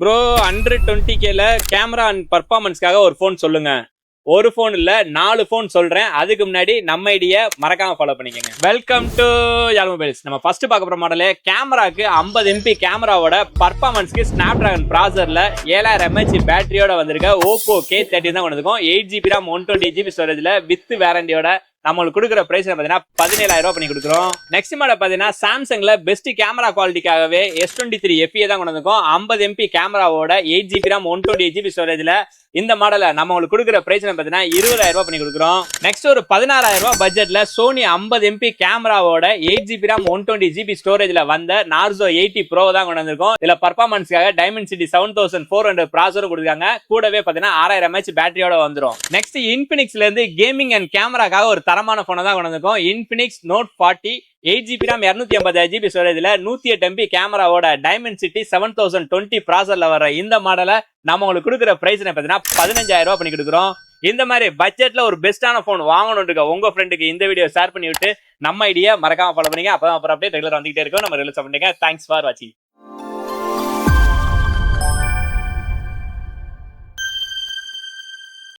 Bro 120Kல camera and பர்ஃபார்மன்ஸ்க்காக ஒரு phone சொல்லுங்க. ஒரு ஃபோன் இல்ல 4 ஃபோன் சொல்றேன். அதுக்கு முன்னாடி நம்ம ஐடியை மறக்காம ஃபாலோ பண்ணிக்கங்க. Welcome to Yarl mobiles. நம்ம ஃபர்ஸ்ட் பார்க்க போற மாடல் கேமராக்கு 50 MP கேமராவோட பர்ஃபார்மன்ஸ்க்கு ஸ்னாப் டிராகன் ப்ராசஸர்ல 7000 mAh பேட்டரியோட வந்திருக்க Oppo K30 தான் கொண்டு வந்திருக்கோம். 8GB RAM 120GB ஸ்டோரேஜ்ல வித் வாரண்டியோட நம்மளுக்கு கொடுக்குற பிரைஸ் பார்த்தீங்கன்னா 17,000 ரூபாய் பண்ணி கொடுக்குறோம். நெக்ஸ்ட் மாடல் பார்த்தீங்கன்னா சாம்சங்ல பெஸ்ட் கேமரா குவாலிட்டிக்காகவே S23 FE தான் கொண்டு வந்திருக்கோம். 50 MP கேமராவோட 8GB RAM 128GB ஸ்டோரேஜ்ல இந்த மாடலை நம்ம உங்களுக்கு கொடுக்குற பிரைஸ் பார்த்தீங்கன்னா 20,000 ரூபாய் பண்ணி கொடுக்குறோம். நெக்ஸ்ட் ஒரு 16,000 ரூபாய் பட்ஜெட்ல சோனி 50 MP கேமராவோட 8GB RAM 120GB ஸ்டோரேஜ்ல வந்த Narzo 80 Pro தான் கொண்டு வந்திருக்கோம். இதுல பர்ஃபார்மன்ஸ்க்காக Dimensity 7400 ப்ராசஸர் கொடுத்துருக்காங்க. கூடவே பார்த்தீங்கன்னா 6000 mAh பேட்டரியோட வந்துடும். நெக்ஸ்ட் இன்ஃபினிக்ஸ்ல இருந்து கேமிங் அண்ட் கேமராக்காக ஒரு தரமான போனை தான் கொண்டு வந்திருக்கோம். Infinix Note 40 8GB RAM 256GB ஸ்டோரேஜ்ல 108 MP கேமராவோட Dimensity 7020 ப்ராசஸர்ல வர இந்த மாடலை நம்ம உங்களுக்கு கொடுக்குற பிரைஸ் பார்த்தீங்கன்னா 15,000 ரூபாய் பண்ணி கொடுக்குறோம். இந்த மாதிரி பட்ஜெட்ல ஒரு பெஸ்டான போன் வாங்கணும் இருக்க உங்க ஃப்ரெண்டுக்கு இந்த வீடியோ ஷேர் பண்ணி விட்டு நம்ம ஐடியா மறக்காம ஃபாலோ பண்ணீங்க. அப்பதான் அப்புறம் அப்படியே ரெகுலர் வந்துகிட்டே இருக்கும். நம்ம ரிலீஸ் பண்ணுங்க. தேங்க்ஸ் ஃபார் வாட்சிங்.